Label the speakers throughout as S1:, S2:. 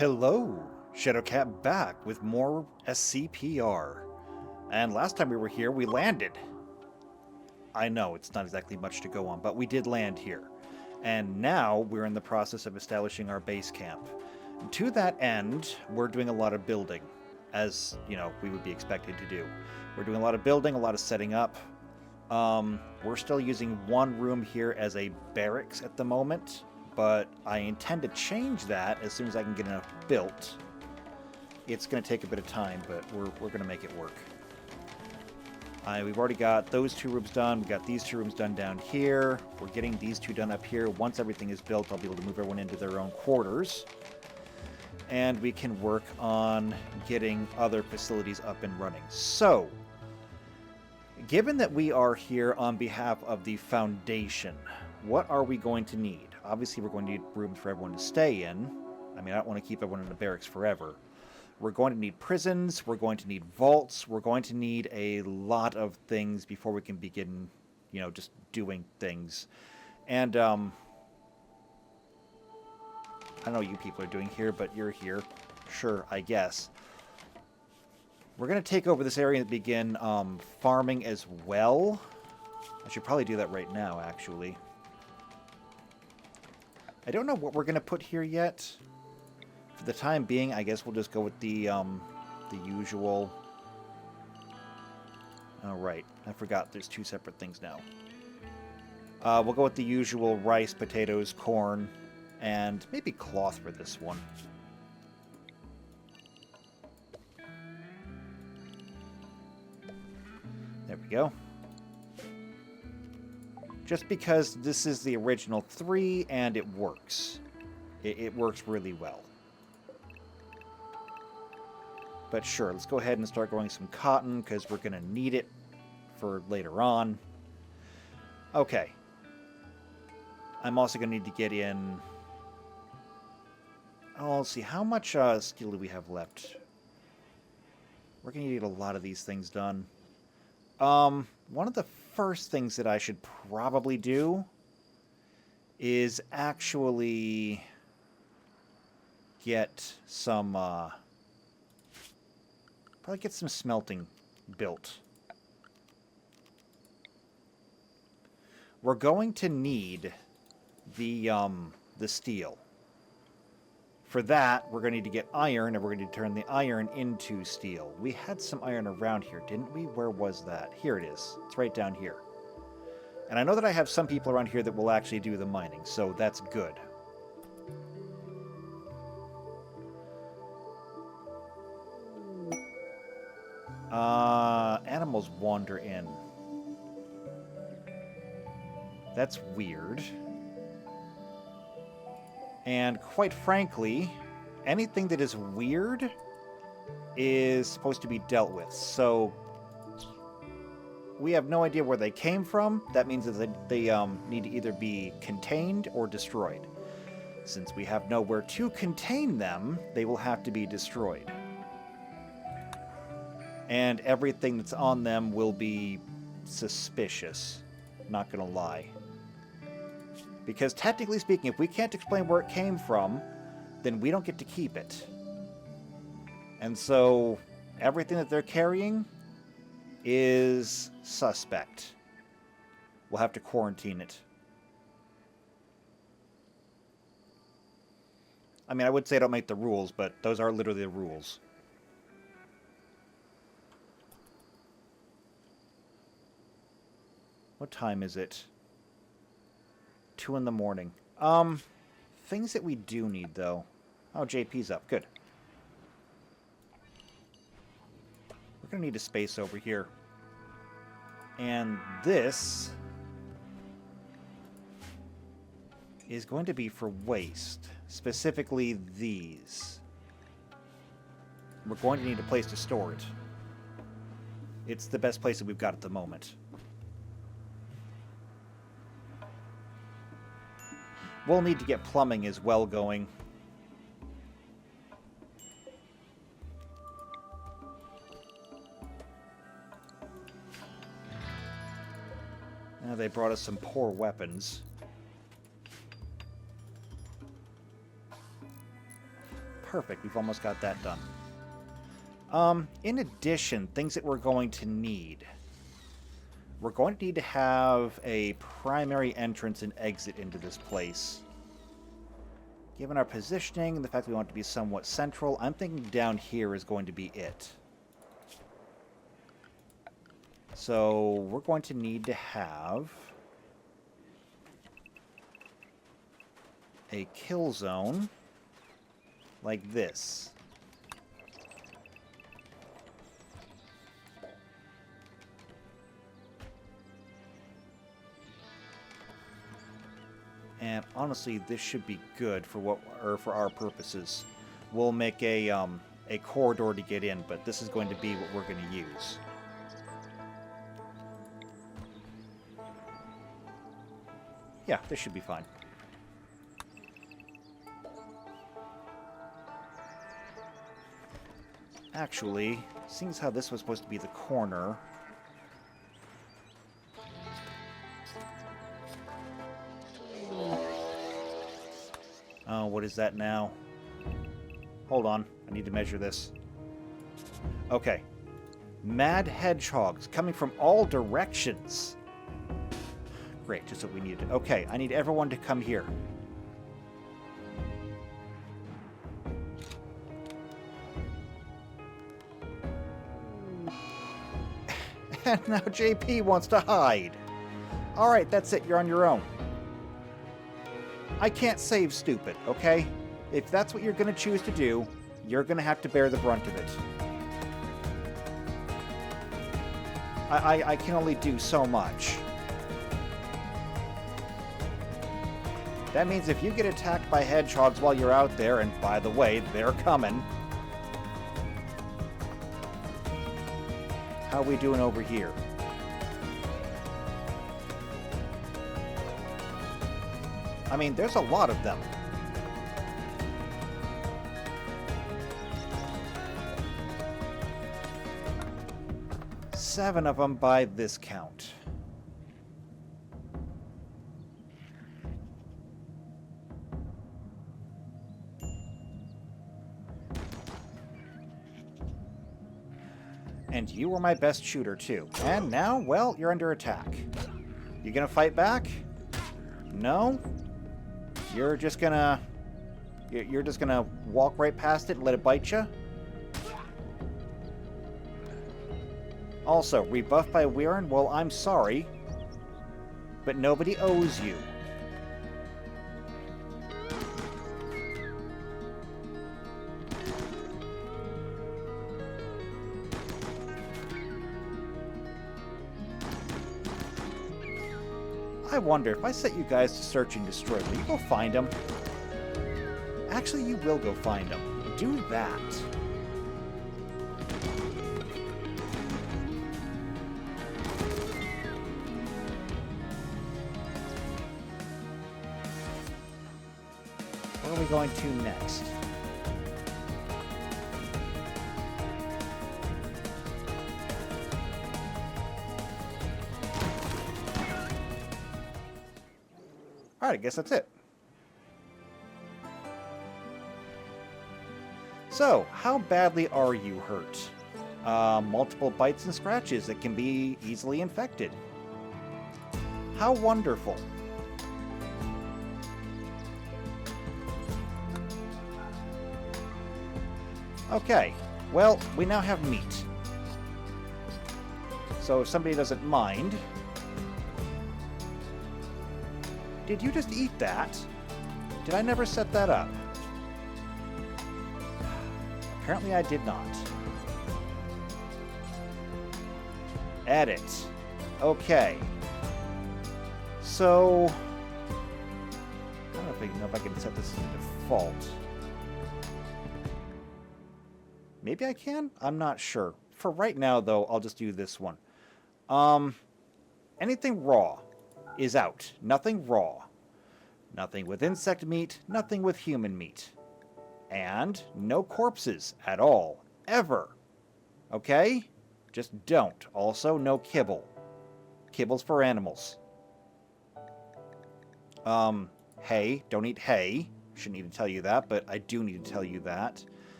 S1: Hello, Shadowcat back with more SCPR. And last time we were here, we landed. I know, it's not exactly much to go on, but we did land here. And now we're in the process of establishing our base camp. And to that end, we're doing a lot of building, as, we would be expected to do. We're doing a lot of building, a lot of setting up. We're still using one room here as a barracks at the moment, but I intend to change that as soon as I can get enough built. It's going to take a bit of time, but we're going to make it work. We've already got those two rooms done. We've got these two rooms done down here. We're getting these two done up here. Once everything is built, I'll be able to move everyone into their own quarters. And we can work on getting other facilities up and running. So, given that we are here on behalf of the Foundation, what are we going to need? Obviously, we're going to need rooms for everyone to stay in. I mean, I don't want to keep everyone in the barracks forever. We're going to need prisons. We're going to need vaults. We're going to need a lot of things before we can begin, just doing things. And, I don't know what you people are doing here, but you're here. Sure, I guess. We're going to take over this area and begin farming as well. I should probably do that right now, actually. I don't know what we're going to put here yet. For the time being, I guess we'll just go with the usual... Oh, right. I forgot there's two separate things now. We'll go with the usual rice, potatoes, corn, and maybe cloth for this one. There we go. Just because this is the original 3 and it works. It works really well. But sure, let's go ahead and start growing some cotton because we're going to need it for later on. Okay. I'm also going to need to get in... Oh, let's see. How much steel do we have left? We're going to need a lot of these things done. One of the first things that I should probably do is actually get some... probably get some smelting built. We're going to need the steel. For that, we're going to need to get iron, and we're going to turn the iron into steel. We had some iron around here, didn't we? Where was that? Here it is. It's right down here. And I know that I have some people around here that will actually do the mining, so that's good. Animals wander in. That's weird. And quite frankly, anything that is weird is supposed to be dealt with. So we have no idea where they came from. That means that they need to either be contained or destroyed. Since we have nowhere to contain them, they will have to be destroyed. And everything that's on them will be suspicious. Not gonna lie. Because technically speaking, if we can't explain where it came from, then we don't get to keep it. And so, everything that they're carrying is suspect. We'll have to quarantine it. I mean, I would say I don't make the rules, but those are literally the rules. What time is it? 2 in the morning. Things that we do need, though. Oh, JP's up. Good. We're going to need a space over here. And this is going to be for waste. Specifically, these. We're going to need a place to store it. It's the best place that we've got at the moment. We'll need to get plumbing as well going. Now they brought us some poor weapons. Perfect. We've almost got that done. In addition, things that we're going to need. We're going to need to have a primary entrance and exit into this place. Given our positioning and the fact that we want it to be somewhat central, I'm thinking down here is going to be it. So we're going to need to have a kill zone like this. And honestly, this should be good for for our purposes. We'll make a corridor to get in, but this is going to be what we're going to use. Yeah, this should be fine. Actually, seeing as how this was supposed to be the corner, oh, what is that now? Hold on, I need to measure this. Okay. Mad hedgehogs coming from all directions. Great, just what we needed. Okay, I need everyone to come here. And now JP wants to hide. Alright, that's it, you're on your own. I can't save stupid, okay? If that's what you're going to choose to do, you're going to have to bear the brunt of it. I can only do so much. That means if you get attacked by hedgehogs while you're out there, and by the way, they're coming. How we doing over here? I mean, there's a lot of them. Seven of them by this count. And you were my best shooter, too. And now, well, you're under attack. You gonna fight back? No? You're just gonna walk right past it and let it bite you? Also, rebuffed by Weirin? Well, I'm sorry, but nobody owes you. I wonder, if I set you guys to search and destroy, will you go find them? Actually, you will go find them. Do that. Where are we going to next? Alright, I guess that's it. So, how badly are you hurt? Multiple bites and scratches that can be easily infected. How wonderful. Okay, well, we now have meat. So if somebody doesn't mind... Did you just eat that? Did I never set that up? Apparently I did not. Edit. Okay. So... I don't know if I can set this as default. Maybe I can? I'm not sure. For right now, though, I'll just do this one. Anything raw is out. Nothing raw. Nothing with insect meat, nothing with human meat. And no corpses at all. Ever. Okay? Just don't. Also, no kibble. Kibble's for animals. Hay. Don't eat hay. Shouldn't need to tell you that, but I do need to tell you that.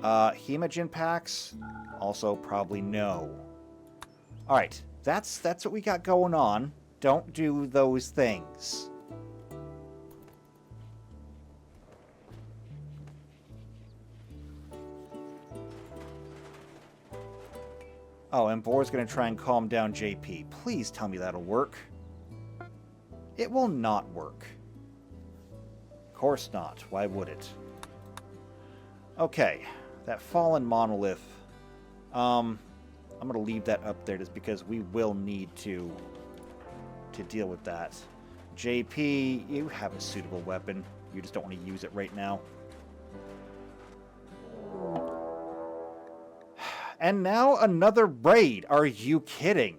S1: Hemogen packs? Also probably no. Alright, that's what we got going on. Don't do those things. Oh, and Boar's gonna try and calm down JP. Please tell me that'll work. It will not work. Of course not. Why would it? Okay, that fallen monolith. I'm gonna leave that up there just because we will need to deal with that. JP, you have a suitable weapon. You just don't want to use it right now. And now another raid. Are you kidding?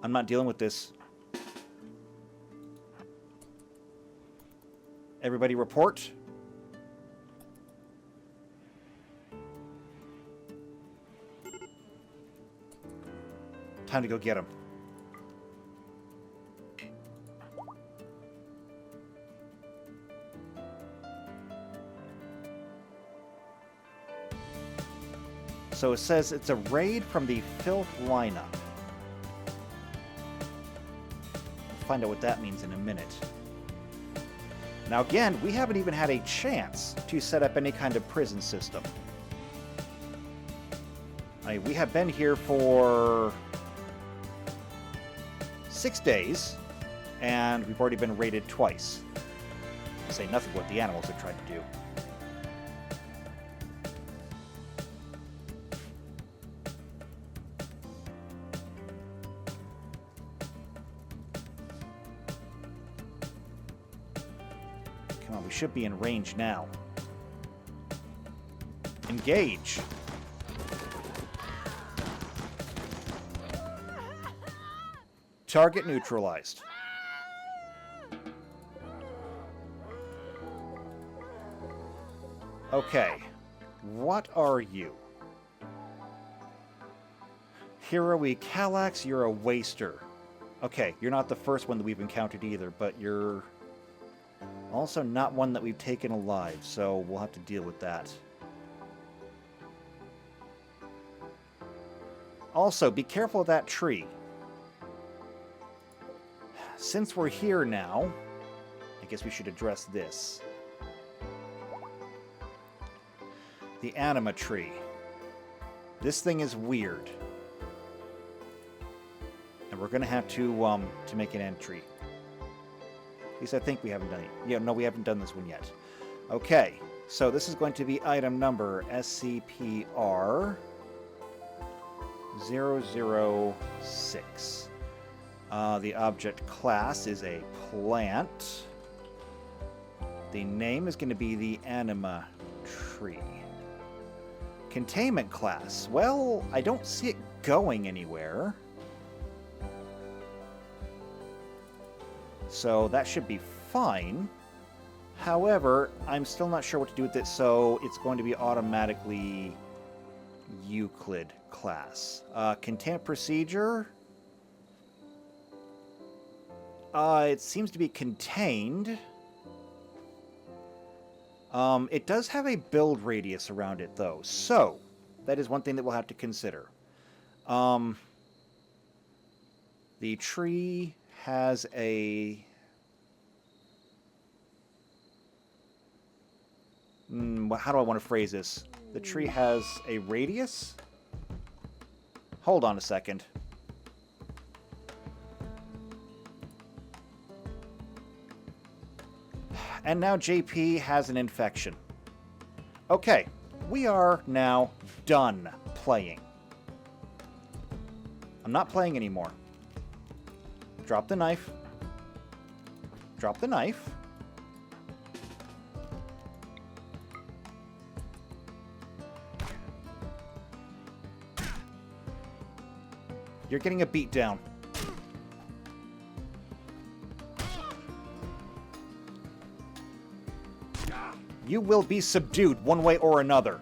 S1: I'm not dealing with this. Everybody report. Time to go get him. So it says it's a raid from the filth lineup. We'll find out what that means in a minute. Now again, we haven't even had a chance to set up any kind of prison system. I mean, we have been here for 6 days, and we've already been raided twice. To say nothing of what the animals have tried to do. Come on, we should be in range now. Engage! Target neutralized. Okay. What are you? Hero-y Kallax, you're a waster. Okay, you're not the first one that we've encountered either, but you're also not one that we've taken alive, so we'll have to deal with that. Also, be careful of that tree. Since we're here now, I guess we should address this. The anima tree. This thing is weird. And we're going to have to make an entry. At least I think we haven't done it. Yeah, no, we haven't done this one yet. Okay, so this is going to be item number SCPR 006. The object class is a plant. The name is going to be the anima tree. Containment class. Well, I don't see it going anywhere. So that should be fine. However, I'm still not sure what to do with it, so it's going to be automatically Euclid class. Containment procedure. It seems to be contained. It does have a build radius around it, though. So, that is one thing that we'll have to consider. The tree has a... how do I want to phrase this? The tree has a radius? Hold on a second. And now JP has an infection. Okay, we are now done playing. I'm not playing anymore. Drop the knife. Drop the knife. You're getting a beat down. You will be subdued one way or another.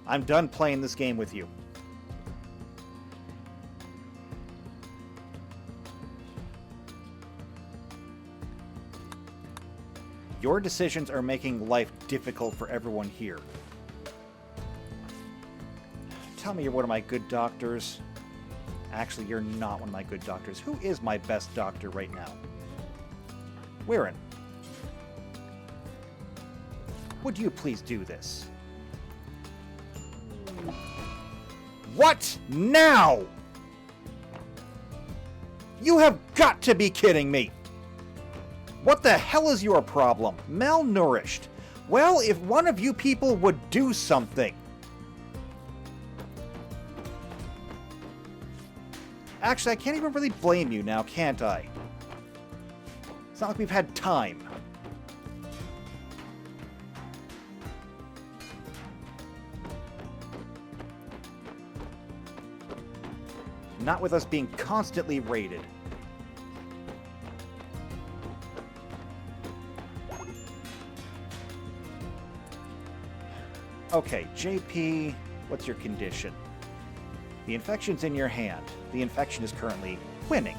S1: I'm done playing this game with you. Your decisions are making life difficult for everyone here. Tell me you're one of my good doctors. Actually, you're not one of my good doctors. Who is my best doctor right now? Weirin. Would you please do this? What now? You have got to be kidding me! What the hell is your problem? Malnourished. Well, if one of you people would do something. Actually, I can't even really blame you now, can't I? It's not like we've had time. Not with us being constantly raided. Okay, JP, what's your condition? The infection's in your hand. The infection is currently winning.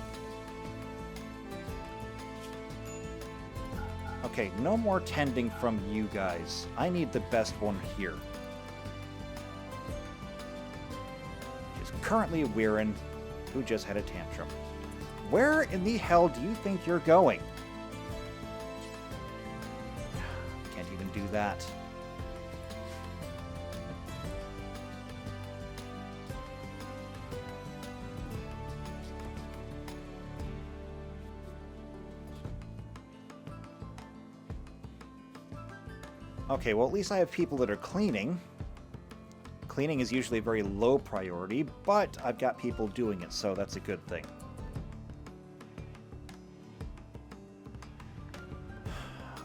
S1: Okay, no more tending from you guys. I need the best one here. Is currently Weirin, who just had a tantrum. Where in the hell do you think you're going? Can't even do that. Okay, well at least I have people that are cleaning. Cleaning is usually a very low priority, but I've got people doing it, so that's a good thing.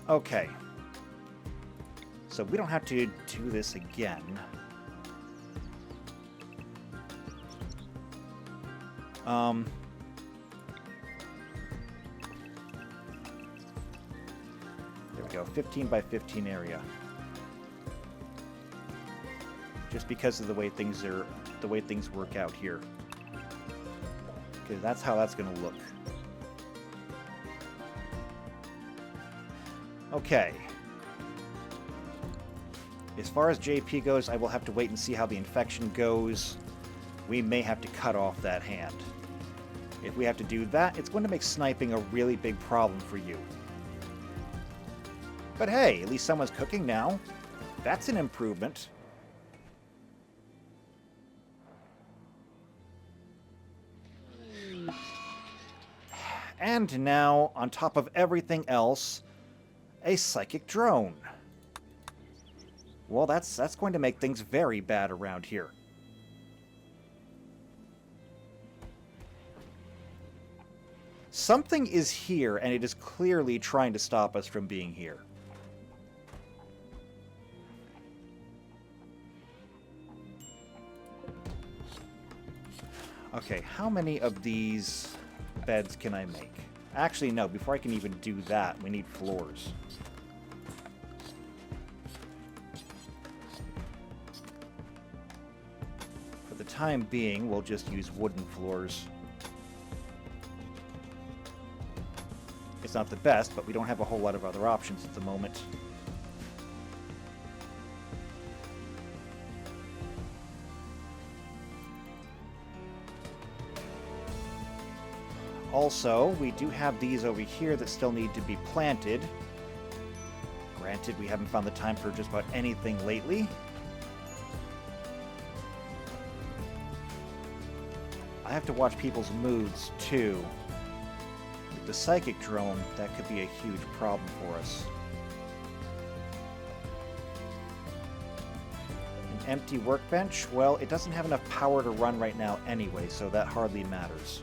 S1: Okay. So we don't have to do this again. There we go, 15 by 15 area. Just because of the way things work out here. Okay, that's how that's going to look. Okay. As far as JP goes, I will have to wait and see how the infection goes. We may have to cut off that hand. If we have to do that, it's going to make sniping a really big problem for you. But hey, at least someone's cooking now. That's an improvement. And now, on top of everything else, a psychic drone. Well, that's going to make things very bad around here. Something is here, and it is clearly trying to stop us from being here. Okay, how many of these beds can I make? Actually, no. Before I can even do that, we need floors. For the time being, we'll just use wooden floors. It's not the best, but we don't have a whole lot of other options at the moment. Also, we do have these over here that still need to be planted. Granted, we haven't found the time for just about anything lately. I have to watch people's moods, too. With the psychic drone, that could be a huge problem for us. An empty workbench? Well, it doesn't have enough power to run right now anyway, so that hardly matters.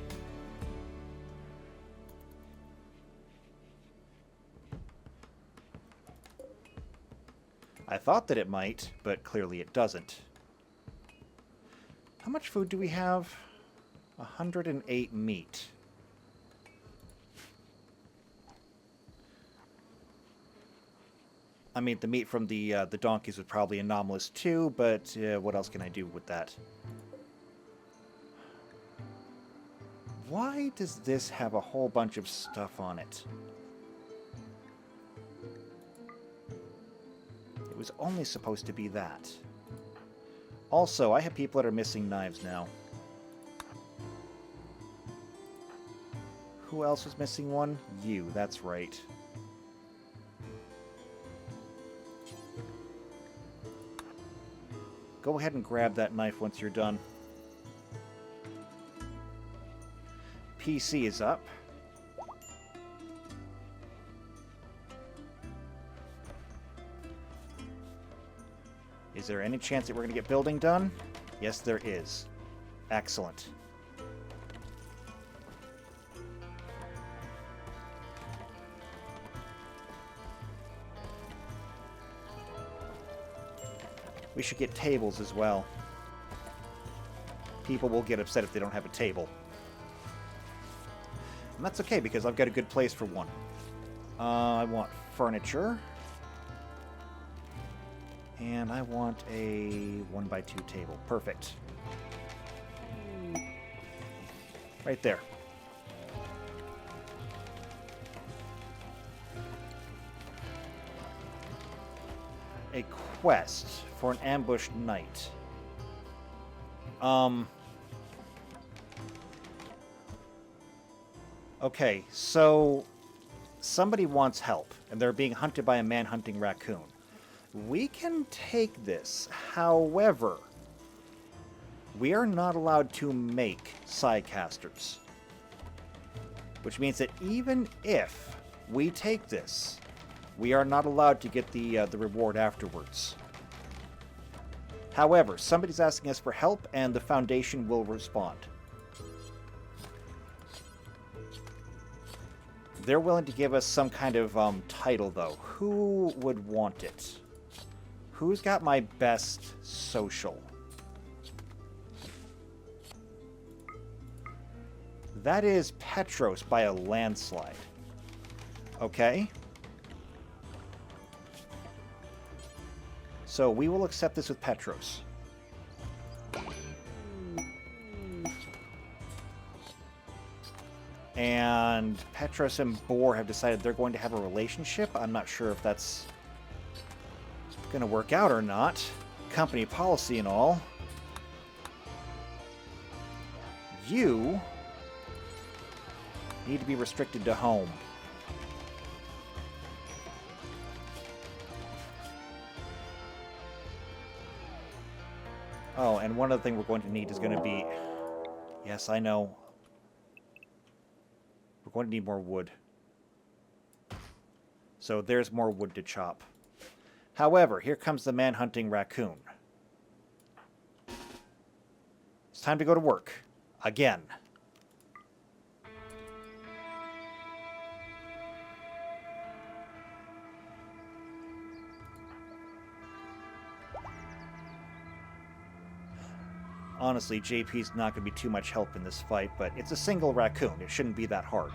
S1: I thought that it might, but clearly it doesn't. How much food do we have? 108 meat. I mean, the meat from the donkeys was probably anomalous too, but what else can I do with that? Why does this have a whole bunch of stuff on it? It was only supposed to be that. Also, I have people that are missing knives now. Who else was missing one? You, that's right. Go ahead and grab that knife once you're done. PC is up. Is there any chance that we're going to get building done? Yes, there is. Excellent. We should get tables as well. People will get upset if they don't have a table. And that's okay, because I've got a good place for one. I want furniture. And I want a 1x2 table. Perfect. Right there. A quest for an ambushed knight. Okay, so somebody wants help, and they're being hunted by a man-hunting raccoon. We can take this. However, we are not allowed to make sidecasters. Which means that even if we take this, we are not allowed to get the reward afterwards. However, somebody's asking us for help, and the Foundation will respond. They're willing to give us some kind of title, though. Who would want it? Who's got my best social? That is Petros by a landslide. Okay. So we will accept this with Petros. And Petros and Boar have decided they're going to have a relationship. I'm not sure if that's going to work out or not. Company policy and all. You need to be restricted to home. Oh, and one other thing we're going to need is going to be... Yes, I know. We're going to need more wood. So there's more wood to chop. However, here comes the man-hunting raccoon. It's time to go to work. Again. Honestly, JP's not going to be too much help in this fight, but it's a single raccoon. It shouldn't be that hard.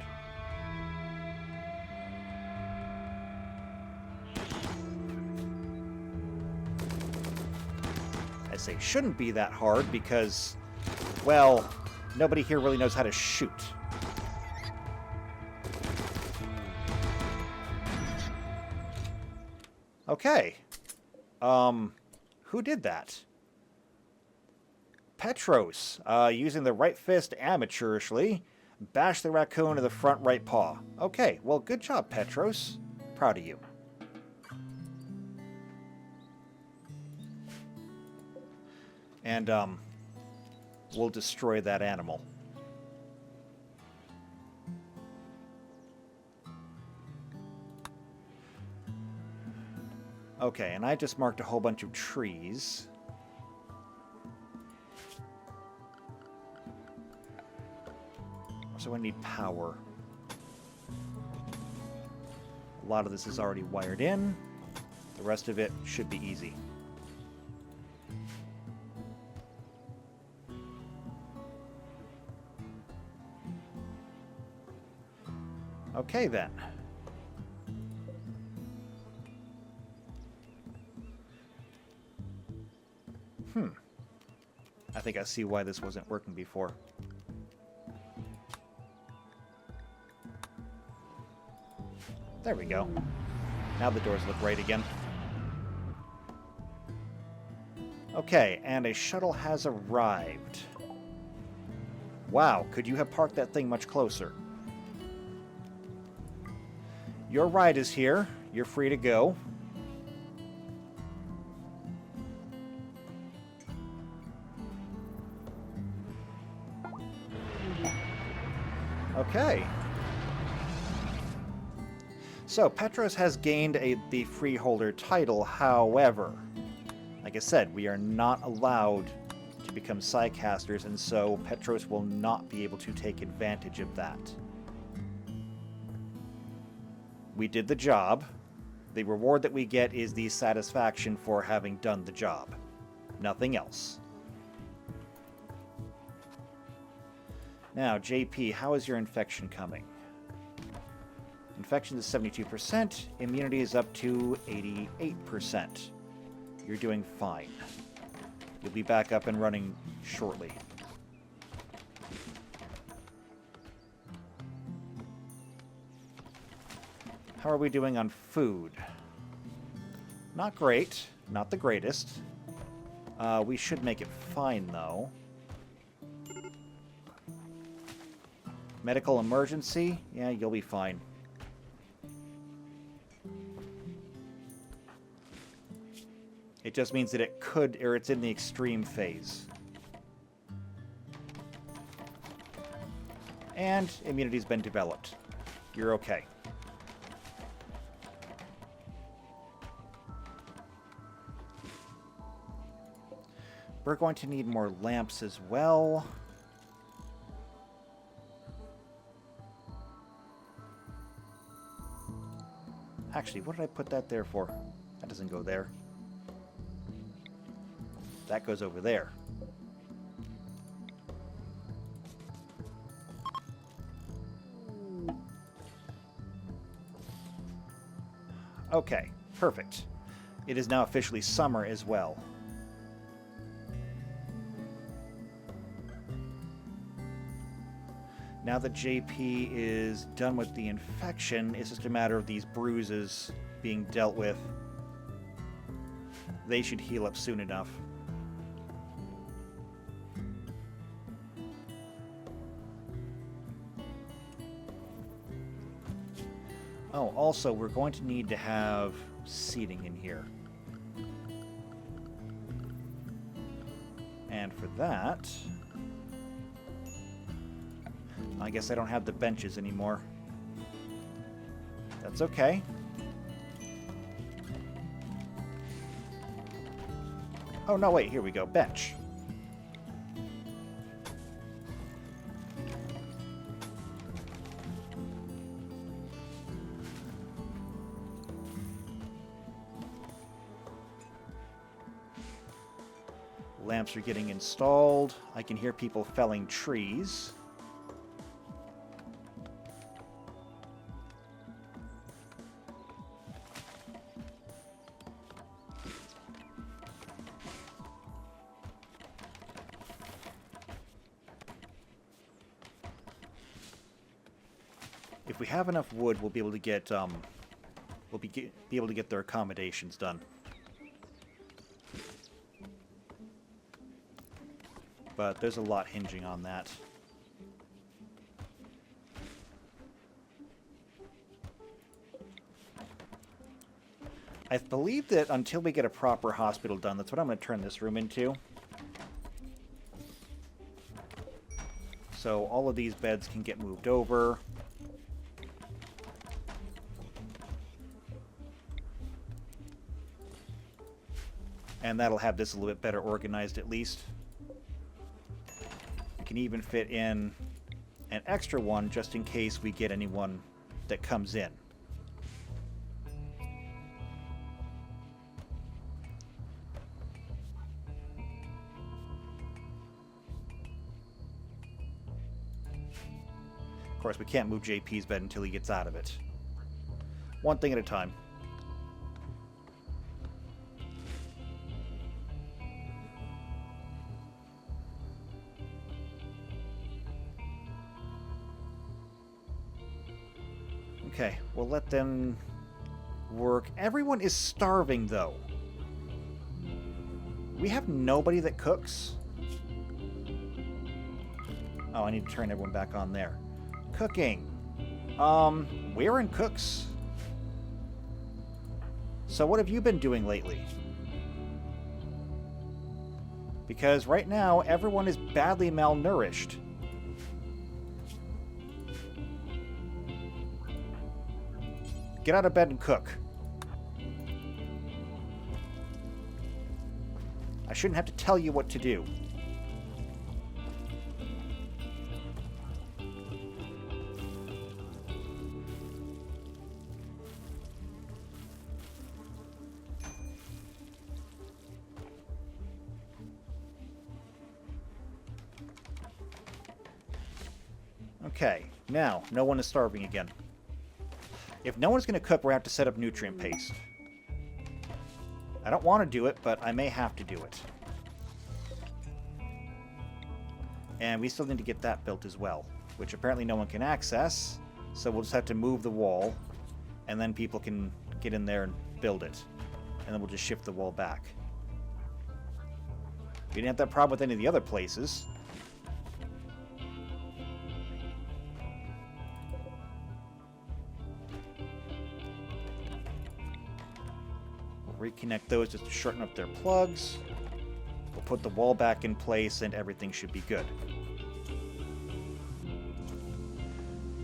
S1: I say shouldn't be that hard because, well, nobody here really knows how to shoot. Okay. Who did that? Petros, using the right fist amateurishly, bashed the raccoon in the front right paw. Okay, well, good job, Petros. Proud of you. And, we'll destroy that animal. Okay, and I just marked a whole bunch of trees. So I need power. A lot of this is already wired in. The rest of it should be easy. Okay then. I think I see why this wasn't working before. There we go. Now the doors look right again. Okay, and a shuttle has arrived. Wow, could you have parked that thing much closer? Your ride is here. You're free to go. Okay. So, Petros has gained the freeholder title, however, like I said, we are not allowed to become Psycasters, and so Petros will not be able to take advantage of that. We did the job. The reward that we get is the satisfaction for having done the job. Nothing else. Now, JP, how is your infection coming? Infection is 72%. Immunity is up to 88%. You're doing fine. You'll be back up and running shortly. How are we doing on food? Not great. Not the greatest. We should make it fine, though. Medical emergency? Yeah, you'll be fine. It just means that it could, or it's in the extreme phase. And immunity's been developed. You're okay. We're going to need more lamps as well. Actually, what did I put that there for? That doesn't go there. That goes over there. Okay, perfect. It is now officially summer as well. Now that JP is done with the infection, it's just a matter of these bruises being dealt with. They should heal up soon enough. Oh, also, we're going to need to have seating in here. And for that, I guess I don't have the benches anymore. That's okay. Oh, no, wait, here we go. Bench. Lamps are getting installed. I can hear people felling trees. If we have enough wood, we'll be able to get be able to get their accommodations done. But there's a lot hinging on that. I believe that until we get a proper hospital done, that's what I'm going to turn this room into. So all of these beds can get moved over. And that'll have this a little bit better organized at least. We can even fit in an extra one just in case we get anyone that comes in. Of course, we can't move JP's bed until he gets out of it. One thing at a time. Okay, we'll let them work. Everyone is starving, though. We have nobody that cooks. Oh, I need to turn everyone back on there. Cooking. Where in cooks? So what have you been doing lately? Because right now, everyone is badly malnourished. Get out of bed and cook. I shouldn't have to tell you what to do. Okay, now, no one is starving again. If no one's going to cook, we're going to have to set up nutrient paste. I don't want to do it, but I may have to do it. And we still need to get that built as well, which apparently no one can access, so we'll just have to move the wall, and then people can get in there and build it. And then we'll just shift the wall back. We didn't have that problem with any of the other places. Reconnect those just to shorten up their plugs. We'll put the wall back in place and everything should be good.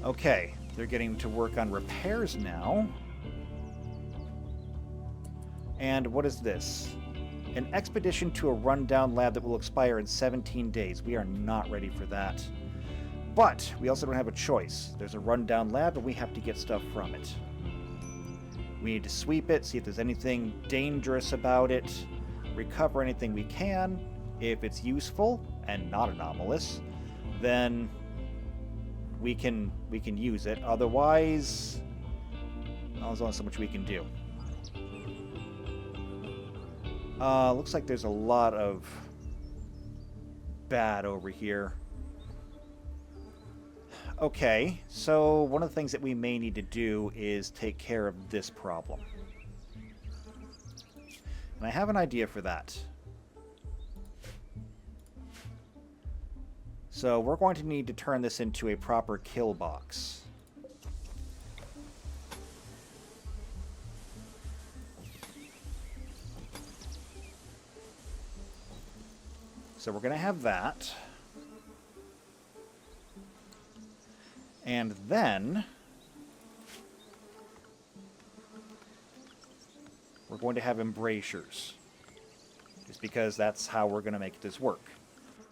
S1: Okay, they're getting to work on repairs now. And what is this? An expedition to a rundown lab that will expire in 17 days. We are not ready for that. But we also don't have a choice. There's a rundown lab and we have to get stuff from it. We need to sweep it, see if there's anything dangerous about it, recover anything we can. If it's useful and not anomalous, then we can use it. Otherwise, well, there's only so much we can do. Looks like there's a lot of bad over here. Okay, so one of the things that we may need to do is take care of this problem. And I have an idea for that. So we're going to need to turn this into a proper kill box. So we're going to have that. And then we're going to have embrasures, just because that's how we're going to make this work.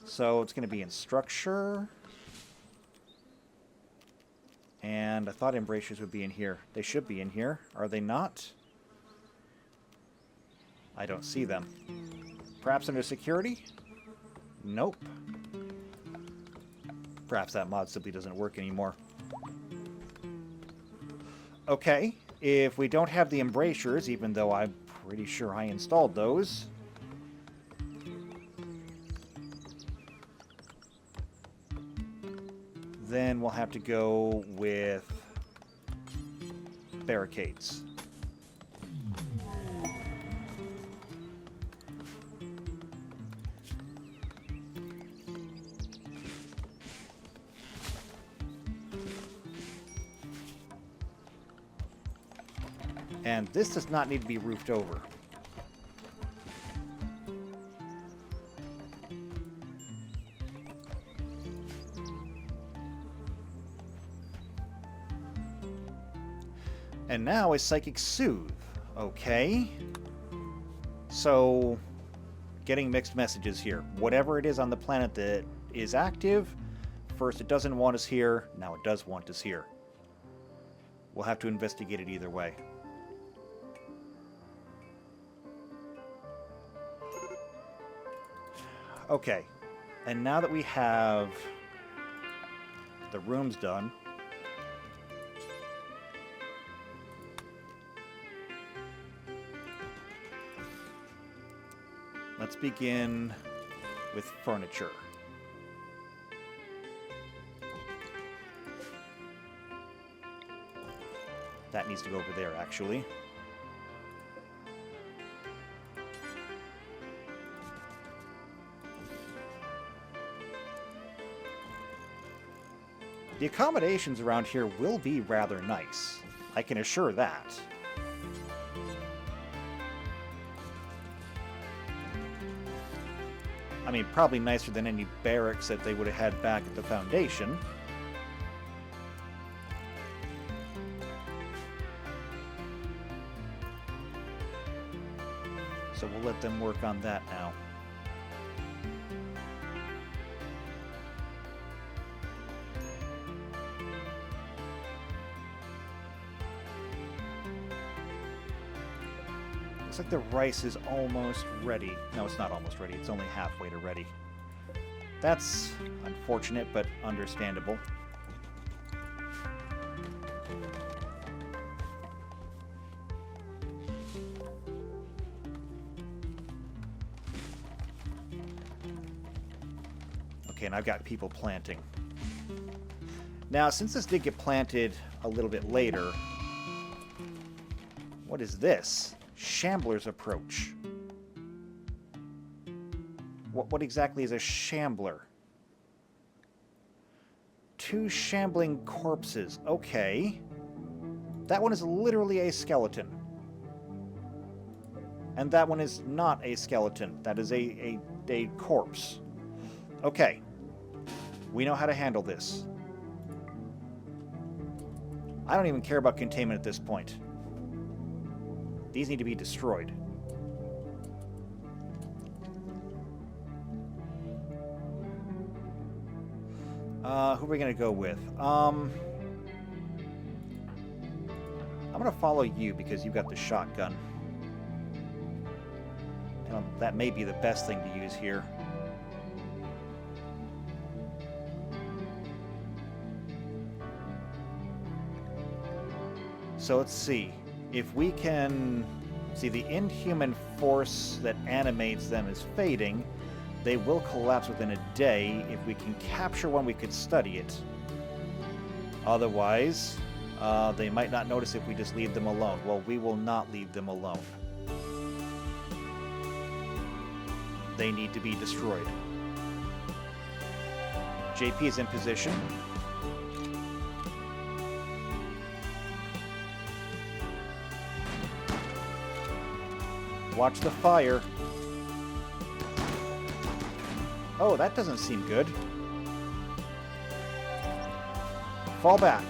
S1: So it's going to be in structure, and I thought embrasures would be in here. They should be in here. Are they not? I don't see them. Perhaps under security? Nope. Perhaps that mod simply doesn't work anymore. Okay, if we don't have the embrasures, even though I'm pretty sure I installed those, then we'll have to go with barricades. And this does not need to be roofed over. And now a Psychic Soothe. Okay. So, getting mixed messages here. Whatever it is on the planet that is active, first it doesn't want us here, now it does want us here. We'll have to investigate it either way. Okay, and now that we have the rooms done, let's begin with furniture. That needs to go over there, actually. The accommodations around here will be rather nice. I can assure that. I mean, probably nicer than any barracks that they would have had back at the Foundation. So we'll let them work on that now. Looks like the rice is almost ready. No, it's not almost ready. It's only halfway to ready. That's unfortunate, but understandable. Okay, and I've got people planting. Now, since this did get planted a little bit later, what is this? Shambler's approach. What exactly is a shambler? 2 shambling corpses. Okay. That one is literally a skeleton. And that one is not a skeleton. That is a corpse. Okay. We know how to handle this. I don't even care about containment at this point. These need to be destroyed. Who are we going to go with? I'm going to follow you because you've got the shotgun. And that may be the best thing to use here. So let's see. If we can see the inhuman force that animates them is fading, they will collapse within a day. If we can capture one, we could study it. Otherwise, they might not notice if we just leave them alone. Well, we will not leave them alone. They need to be destroyed. JP is in position. Watch the fire. Oh, that doesn't seem good. Fall back.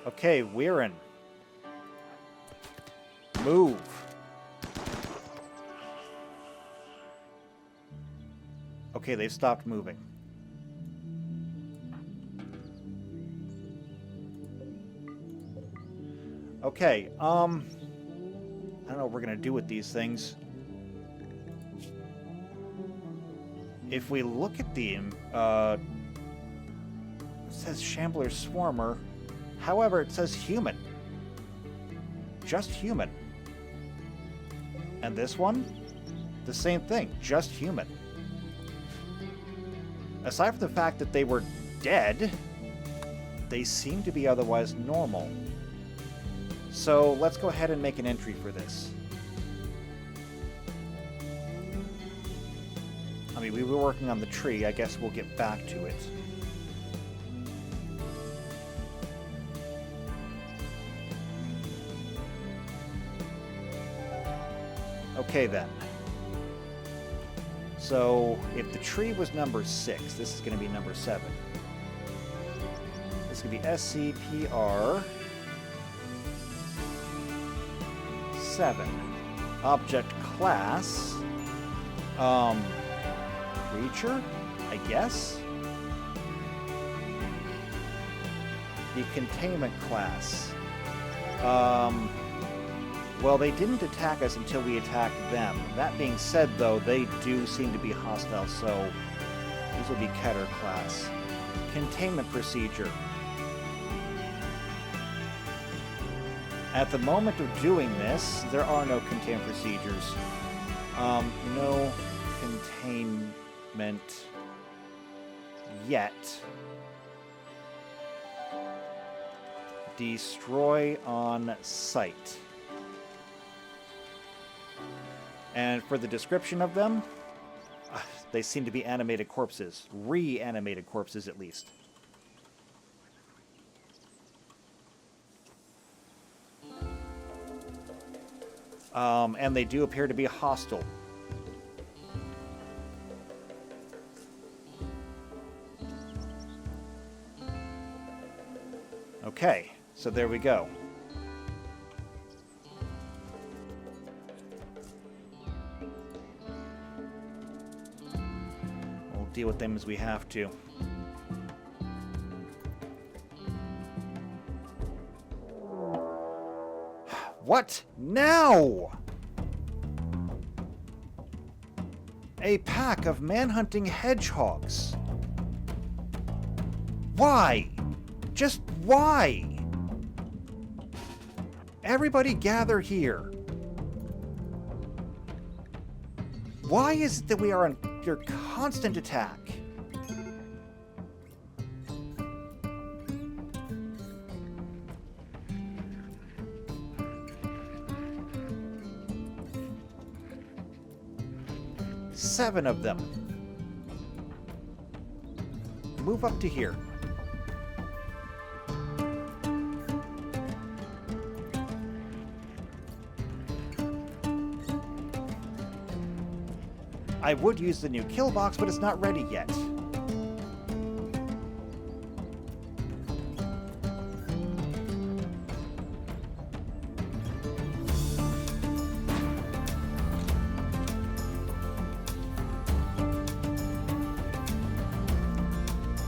S1: Okay, we're in. Move. Okay, they've stopped moving. Okay, I don't know what we're gonna do with these things. If we look at the, it says Shambler Swarmer. However, it says human. Just human. And this one? The same thing, just human. Aside from the fact that they were dead, they seem to be otherwise normal. So let's go ahead and make an entry for this. I mean, we were working on the tree. I guess we'll get back to it. Okay, then. So, if the tree was number 6, this is going to be number 7. This is going to be SCPR 7. Object class. Creature, I guess. The containment class. Well, they didn't attack us until we attacked them. That being said, though, they do seem to be hostile, so these will be Keter class. Containment procedure. At the moment of doing this, there are no containment procedures. No containment yet. Destroy on site. And for the description of them, they seem to be animated corpses. Reanimated corpses, at least. And they do appear to be hostile. Okay, so there we go. We'll deal with them as we have to. What now? A pack of manhunting hedgehogs. Why? Just why? Everybody gather here. Why is it that we are under constant attack? Seven of them. Move up to here. I would use the new kill box, but it's not ready yet.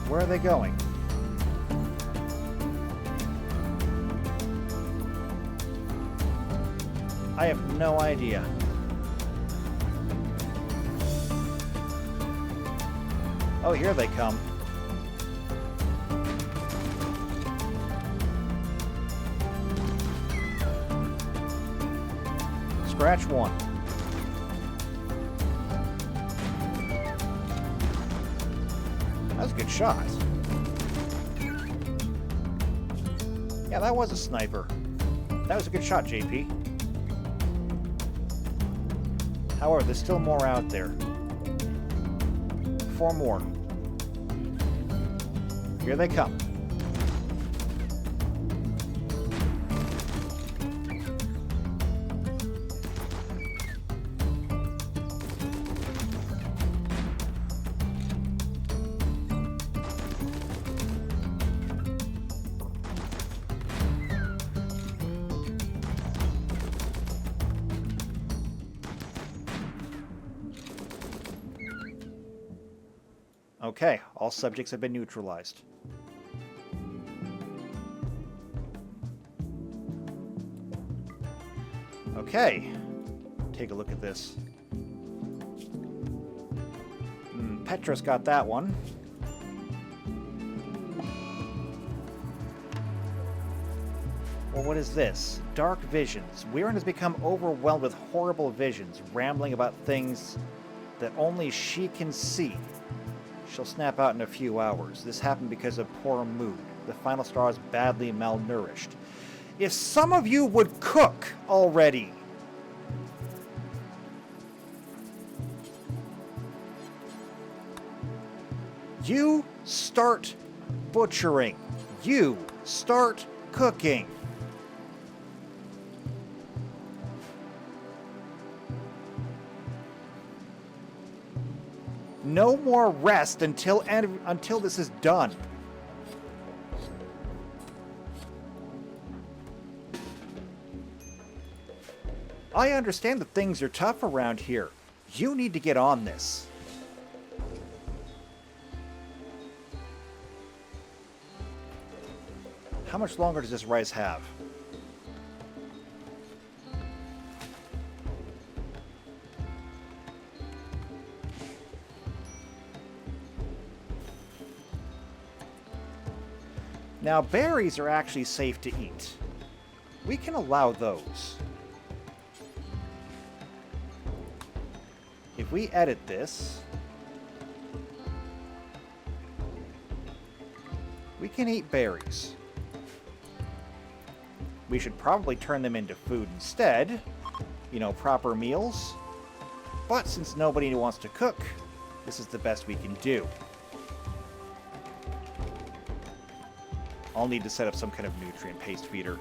S1: Where are they going? I have no idea. Oh, here they come. Scratch one. That was a good shot. Yeah, that was a sniper. That was a good shot, JP. However, there's still more out there. 4 more. Here they come. Okay, all subjects have been neutralized. Okay, take a look at this. Petra's got that one. Well, what is this? Dark visions. Weirin has become overwhelmed with horrible visions, rambling about things that only she can see. She'll snap out in a few hours. This happened because of poor mood. The final straw is badly malnourished. If some of you would cook already! You start butchering. You start cooking. No more rest until this is done. I understand that things are tough around here. You need to get on this. How much longer does this rice have? Now, berries are actually safe to eat. We can allow those. If we edit this, we can eat berries. We should probably turn them into food instead. You know, proper meals. But since nobody wants to cook, this is the best we can do. I'll need to set up some kind of nutrient paste feeder.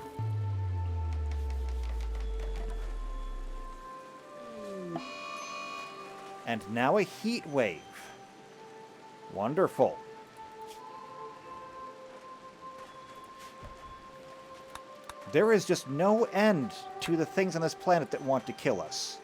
S1: And now a heat wave. Wonderful. There is just no end to the things on this planet that want to kill us.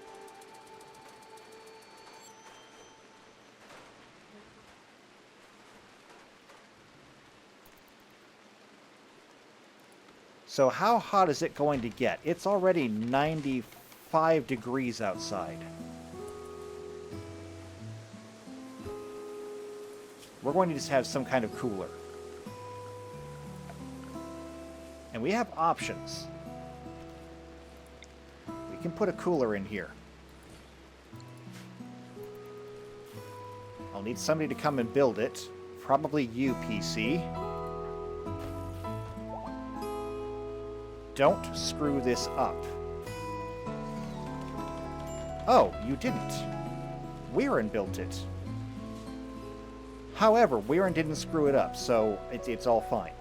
S1: So how hot is it going to get? It's already 95 degrees outside. We're going to just have some kind of cooler. And we have options. We can put a cooler in here. I'll need somebody to come and build it. Probably you, PC. Don't screw this up. Oh, you didn't. Weirin built it. However, Weirin didn't screw it up, so it's all fine.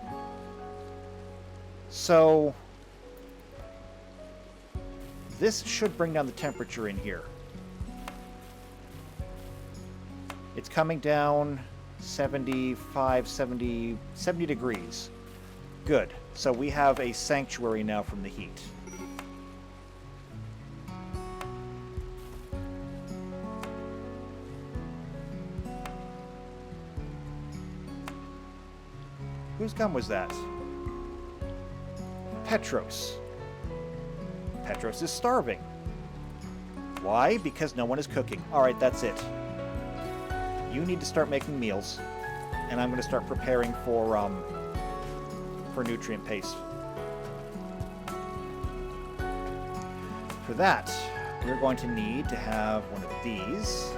S1: So, this should bring down the temperature in here. It's coming down 75, 70 degrees. Good. So we have a sanctuary now from the heat. Whose gun was that? Petros. Petros is starving. Why? Because no one is cooking. Alright, that's it. You need to start making meals. And I'm going to start preparing for nutrient paste. For that, we're going to need to have one of these.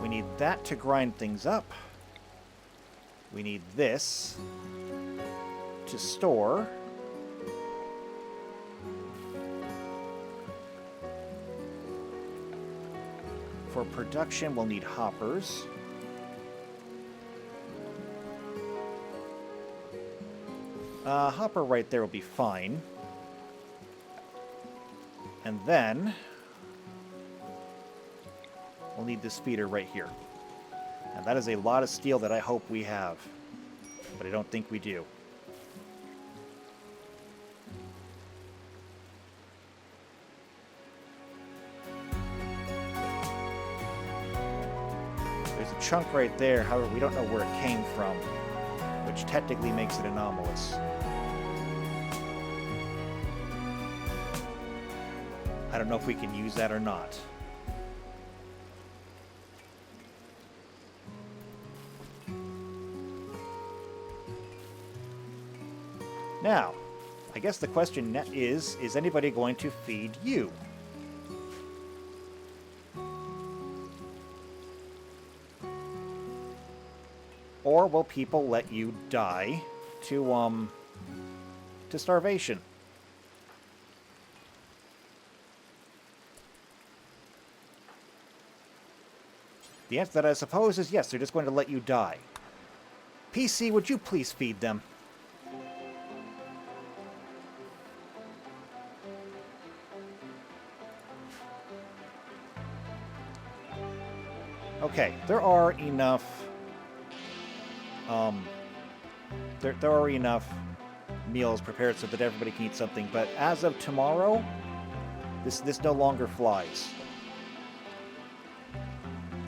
S1: We need that to grind things up. We need this to store. For production, we'll need hoppers. Hopper right there will be fine. And then we'll need this feeder right here. And that is a lot of steel that I hope we have. But I don't think we do. There's a chunk right there, however, we don't know where it came from, which technically makes it anomalous. I don't know if we can use that or not. Now, I guess the question is anybody going to feed you? Or will people let you die to starvation? The answer to that, I suppose, is yes, they're just going to let you die. PC, would you please feed them? Okay, there are enough... There are enough meals prepared so that everybody can eat something, but as of tomorrow, this no longer flies.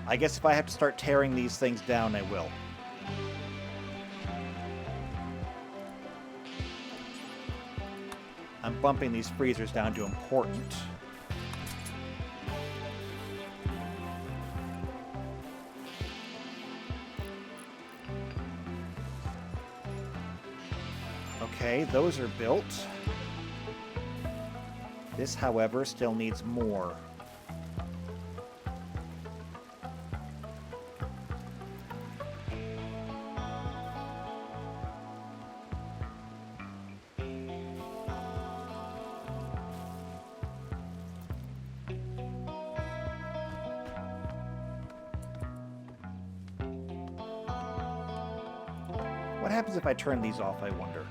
S1: I guess if I have to start tearing these things down, I will. I'm bumping these freezers down to important. Okay, those are built. This, however, still needs more. What happens if I turn these off, I wonder?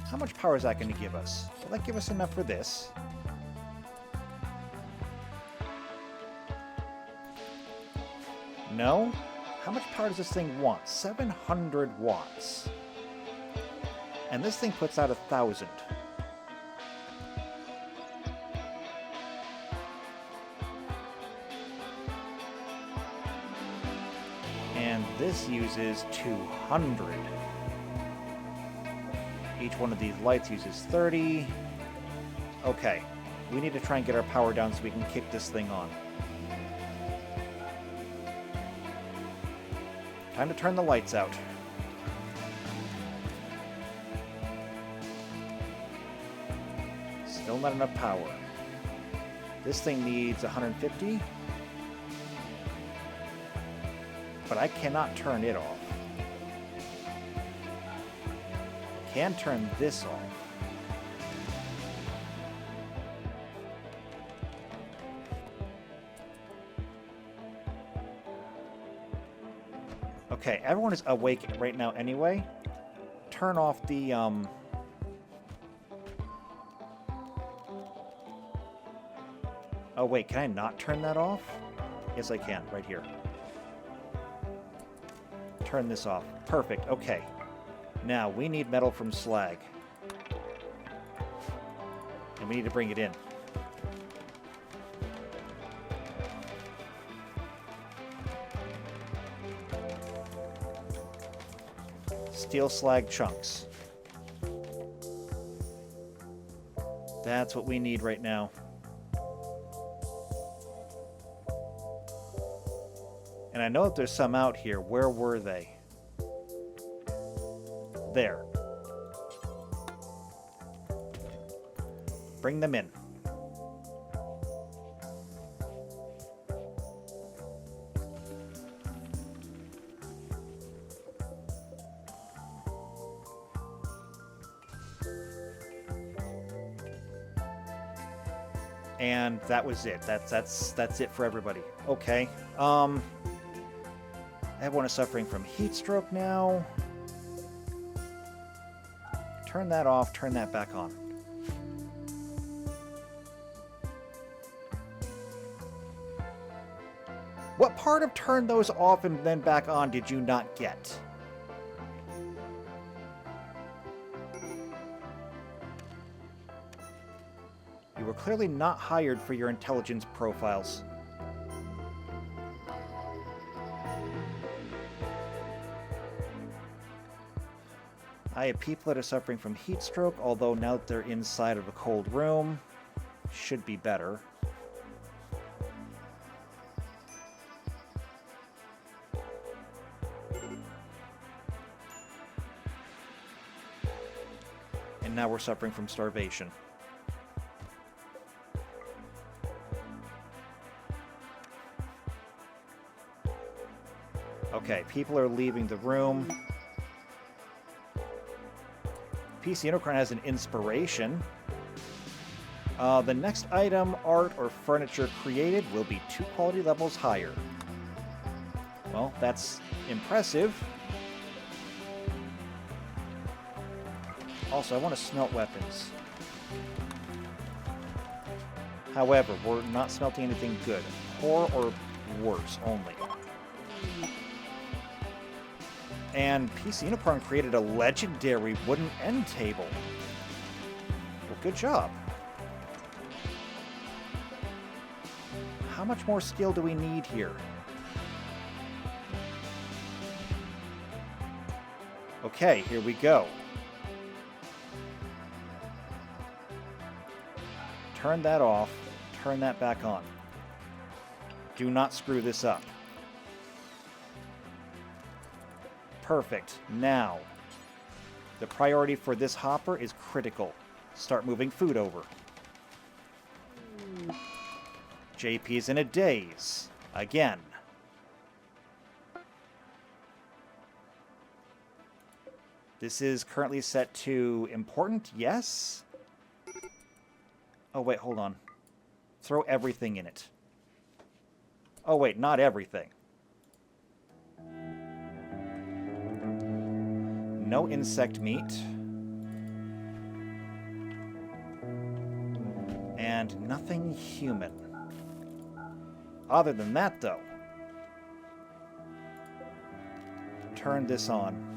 S1: How much power is that going to give us? Will that give us enough for this? No? How much power does this thing want? 700 watts. And this thing puts out 1,000. And this uses 200. Each one of these lights uses 30. Okay, we need to try and get our power down so we can kick this thing on. Time to turn the lights out. Still not enough power. This thing needs 150. But I cannot turn it off. Can turn this off. Okay, everyone is awake right now anyway. Turn off the, Oh wait, can I not turn that off? Yes, I can, right here. Turn this off. Perfect, okay. Now, we need metal from slag. And we need to bring it in. Steel slag chunks. That's what we need right now. And I know that there's some out here. Where were they? There. Bring them in. And that was it. That's it for everybody. Okay. Everyone is suffering from heat stroke now. Turn that off, turn that back on. What part of turn those off and then back on did you not get? You were clearly not hired for your intelligence profiles. I have people that are suffering from heat stroke, although now that they're inside of a cold room, should be better. And now we're suffering from starvation. Okay, people are leaving the room. PC Unicorn has an inspiration. The next item, art, or furniture created will be 2 quality levels higher. Well, that's impressive. Also, I want to smelt weapons. However, we're not smelting anything good. Poor or worse only. And PC Unicorn created a legendary wooden end table. Well, good job. How much more skill do we need here? Okay, here we go. Turn that off. Turn that back on. Do not screw this up. Perfect. Now, the priority for this hopper is critical. Start moving food over. JP's in a daze. Again. This is currently set to important, yes? Oh, wait, hold on. Throw everything in it. Oh, wait, not everything. No insect meat. And nothing human. Other than that, though, turn this on.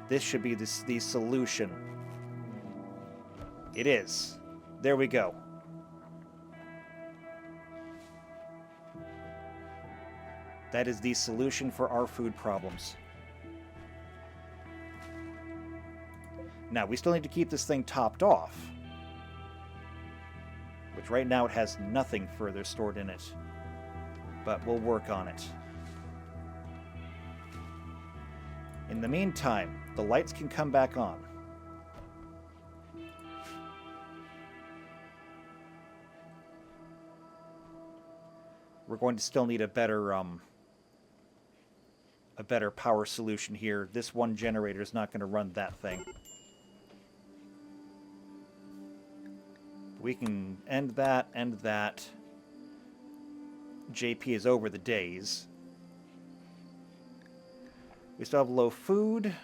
S1: This should be the solution. It is. There we go. That is the solution for our food problems. Now, we still need to keep this thing topped off. Which right now it has nothing further stored in it. But we'll work on it. In the meantime, the lights can come back on. We're going to still need a better power solution here. This one generator is not going to run that thing. We can end that, end that. JP is over the days. We still have low food.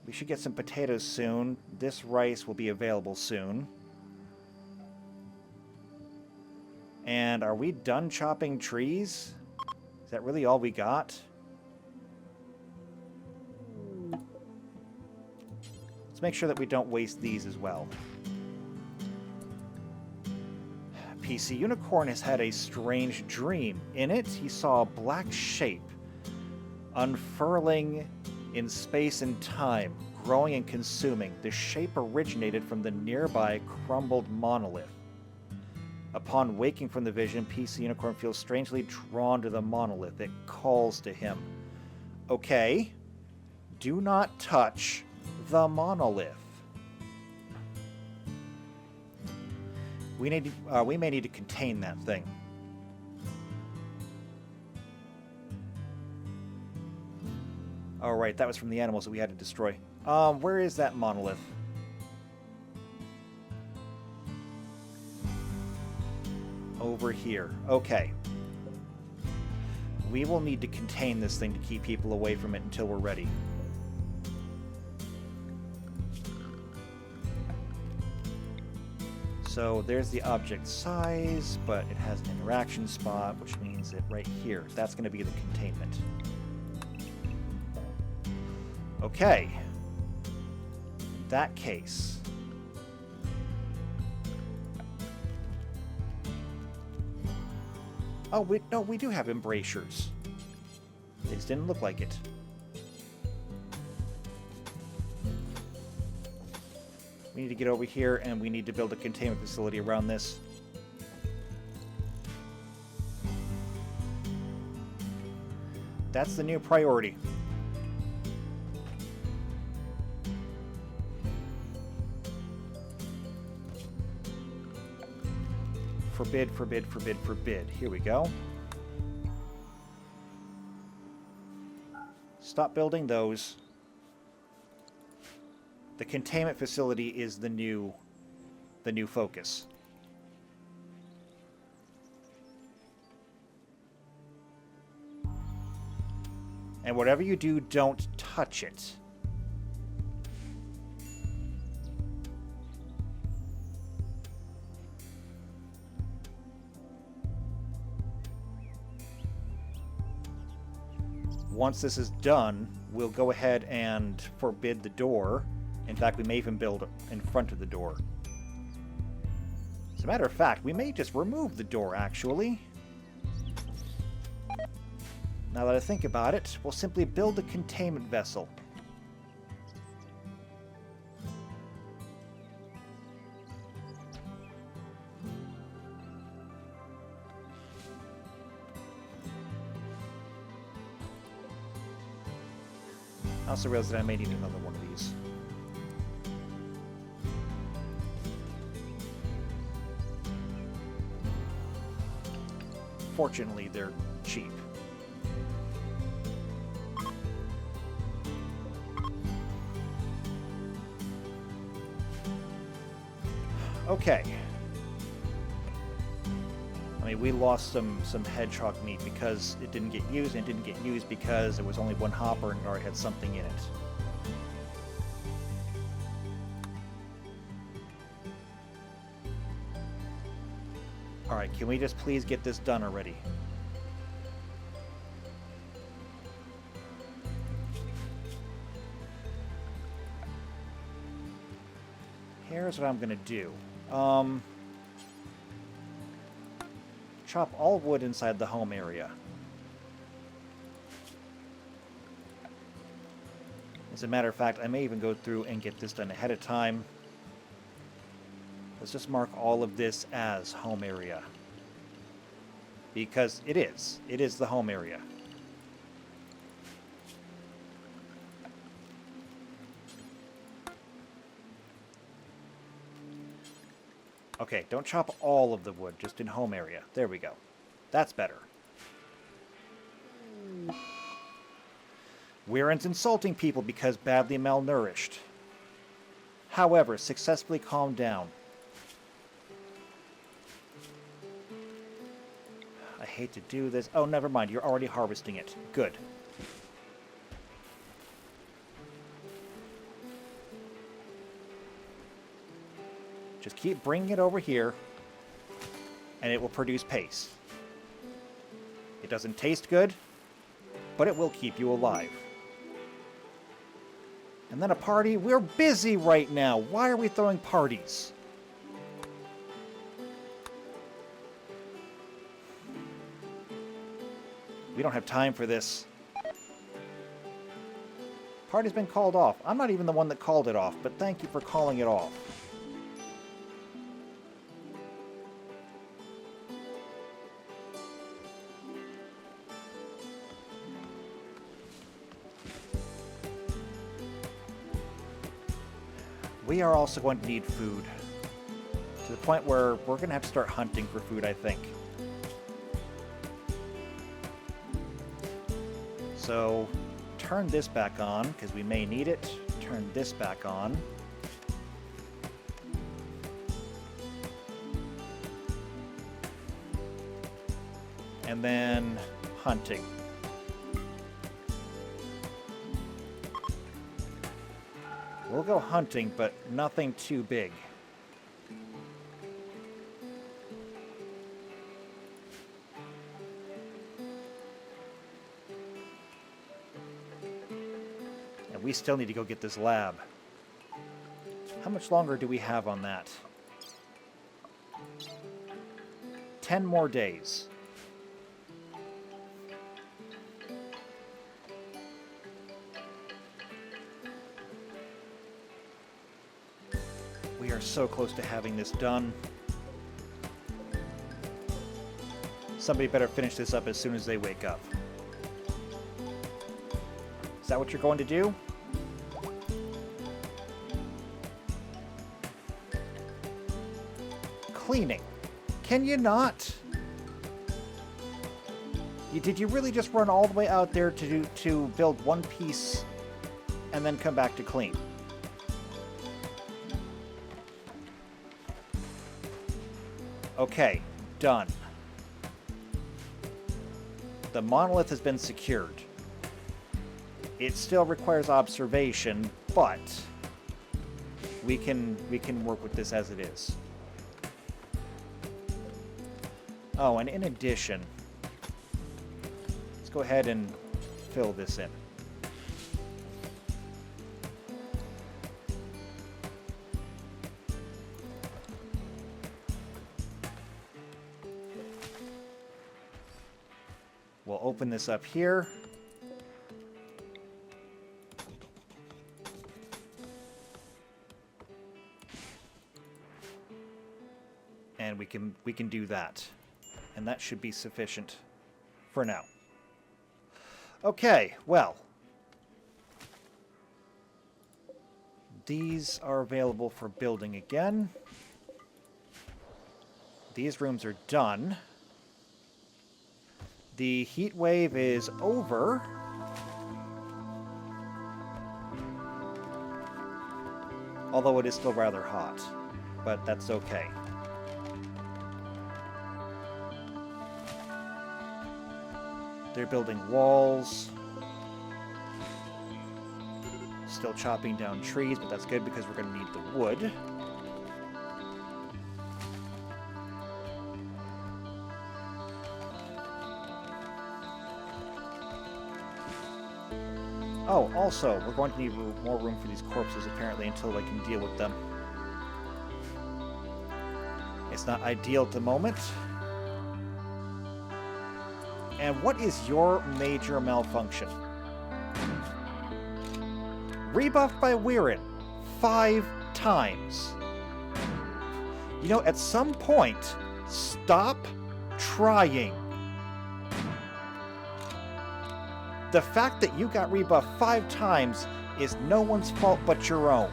S1: We should get some potatoes soon. This rice will be available soon. And are we done chopping trees? Is that really all we got? Let's make sure that we don't waste these as well. PC Unicorn has had a strange dream. In it, he saw a black shape unfurling in space and time, growing and consuming. The shape originated from the nearby crumbled monolith. Upon waking from the vision, PC Unicorn feels strangely drawn to the monolith. It calls to him. Okay, do not touch the monolith. We may need to contain that thing. All right, that was from the animals that we had to destroy. Where is that monolith? Over here. Okay. We will need to contain this thing to keep people away from it until we're ready. So there's the object size, but it has an interaction spot, which means that right here, that's going to be the containment. Okay. In that case, oh, no, we do have embrasures. They just didn't look like it. We need to get over here, and we need to build a containment facility around this. That's the new priority. Forbid, forbid, forbid, forbid. Here we go. Stop building those. The containment facility is the new focus. And whatever you do, don't touch it. Once this is done, we'll go ahead and forbid the door. In fact, we may even build in front of the door. As a matter of fact, we may just remove the door, actually. Now that I think about it, we'll simply build a containment vessel. I also realized that I may need another one of these. Fortunately, they're cheap. Okay. I mean, we lost some hedgehog meat because it didn't get used, and it didn't get used because there was only one hopper and it already had something in it. Alright, can we just please get this done already? Here's what I'm gonna do. Chop all wood inside the home area. As a matter of fact, I may even go through and get this done ahead of time. Let's just mark all of this as home area. Because it is. It is the home area. Okay, don't chop all of the wood, just in home area. There we go. That's better. Weirin's insulting people because badly malnourished. However, successfully calmed down. I hate to do this. Oh, never mind. You're already harvesting it. Good. Just keep bringing it over here, and it will produce paste. It doesn't taste good, but it will keep you alive. And then a party? We're busy right now. Why are we throwing parties? We don't have time for this. Party's been called off. I'm not even the one that called it off, but thank you for calling it off. We are also going to need food. To the point where we're going to have to start hunting for food, I think. So, turn this back on, because we may need it. Turn this back on. And then, hunting. We'll go hunting, but nothing too big. And we still need to go get this lab. How much longer do we have on that? 10 more days. We are so close to having this done. Somebody better finish this up as soon as they wake up. Is that what you're going to do? Cleaning. Can you not? Did you really just run all the way out there to build one piece and then come back to clean? Okay, done. The monolith has been secured. It still requires observation, but we can work with this as it is. Oh, and in addition, let's go ahead and fill this in. We'll open this up here. And we can do that. And that should be sufficient for now. Okay, well. These are available for building again. These rooms are done. The heat wave is over. Although it is still rather hot, but that's okay. They're building walls. Still chopping down trees, but that's good because we're going to need the wood. Oh, also, we're going to need more room for these corpses, apparently, until I can deal with them. It's not ideal at the moment. And what is your major malfunction? Rebuff by Weirin 5 times. You know, at some point, stop trying. The fact that you got rebuffed 5 times is no one's fault but your own.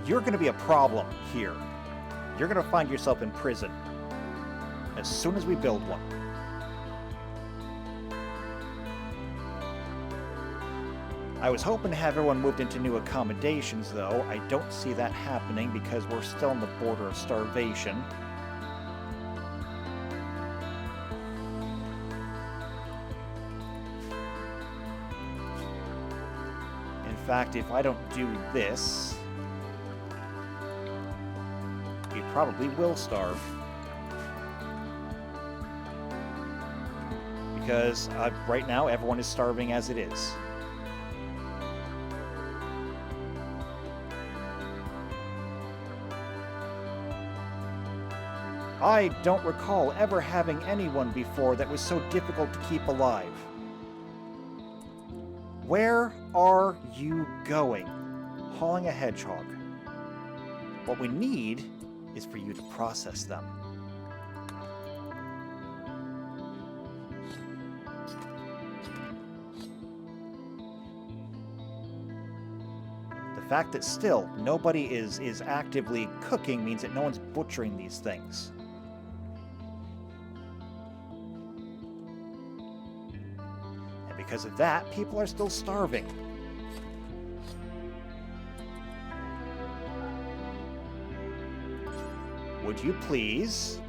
S1: You're going to be a problem here. You're going to find yourself in prison as soon as we build one. I was hoping to have everyone moved into new accommodations, though. I don't see that happening because we're still on the border of starvation. In fact, if I don't do this, we probably will starve. Because right now, everyone is starving as it is. I don't recall ever having anyone before that was so difficult to keep alive. Where are you going? Hauling a hedgehog. What we need is for you to process them. The fact that still nobody is actively cooking means that no one's butchering these things. And because of that, people are still starving. Would you please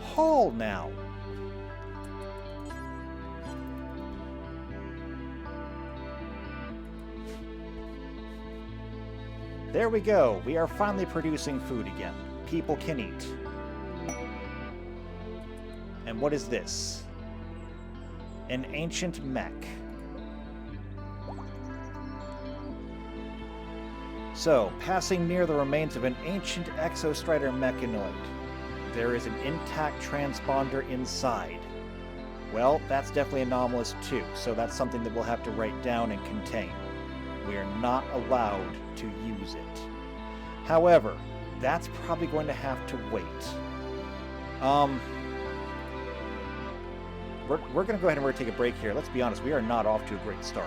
S1: haul now? There we go. We are finally producing food again. People can eat. And what is this? An ancient mech. So, passing near the remains of an ancient exostrider mechanoid. There is an intact transponder inside. Well, that's definitely anomalous too, so that's something that we'll have to write down and contain. We are not allowed to use it. However, that's probably going to have to wait. We're going to go ahead and we're going to take a break here. Let's be honest, we are not off to a great start.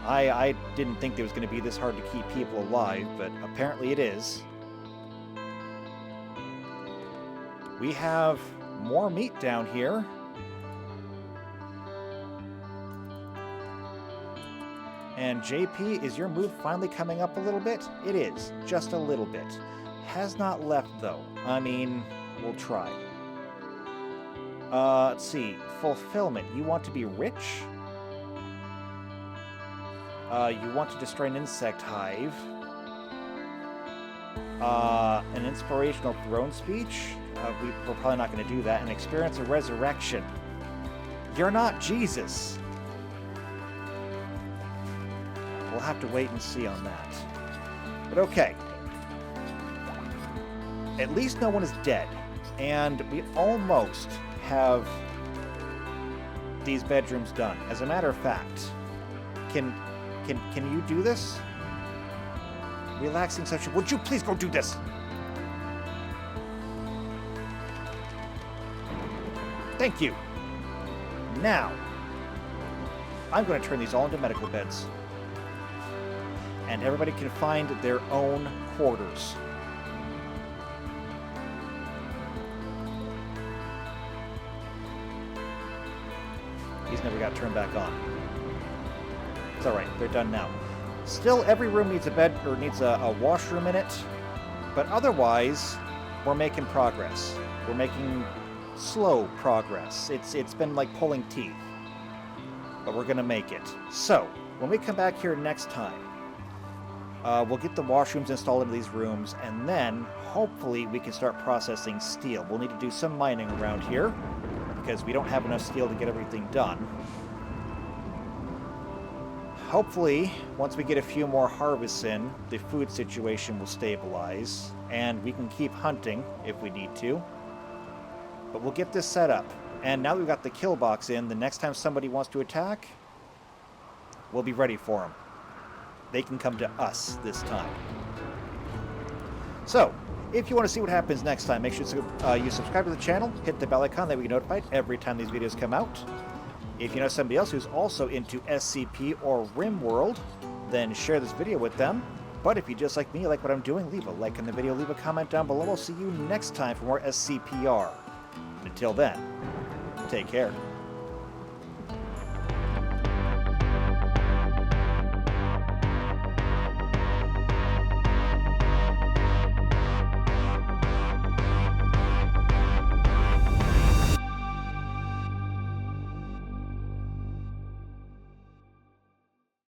S1: I didn't think it was going to be this hard to keep people alive, but apparently it is. We have more meat down here. And JP, is your move finally coming up a little bit? It is, just a little bit. Has not left, though. I mean, we'll try. Let's see. Fulfillment. You want to be rich? You want to destroy an insect hive. An inspirational throne speech? We're probably not going to do that. And experience a resurrection. You're not Jesus. We'll have to wait and see on that. But okay. At least no one is dead. And we almost have these bedrooms done. As a matter of fact, can you do this? Relaxing session. Would you please go do this? Thank you. Now, I'm going to turn these all into medical beds. And everybody can find their own quarters. These never got turned back on. It's alright, they're done now. Still, every room needs a bed, or needs a washroom in it. But otherwise, we're making progress. We're making slow progress. It's been like pulling teeth. But we're going to make it. So, when we come back here next time, we'll get the washrooms installed into these rooms, and then, hopefully, we can start processing steel. We'll need to do some mining around here, because we don't have enough steel to get everything done. Hopefully, once we get a few more harvests in, the food situation will stabilize, and we can keep hunting if we need to. But we'll get this set up. And now that we've got the kill box in, the next time somebody wants to attack, we'll be ready for them. They can come to us this time. So, if you want to see what happens next time, make sure you subscribe to the channel, hit the bell icon, that we get notified every time these videos come out. If you know somebody else who's also into SCP or RimWorld, then share this video with them. But if you just like me, you like what I'm doing, leave a like on the video, leave a comment down below. I'll see you next time for more SCPR. And until then, take care.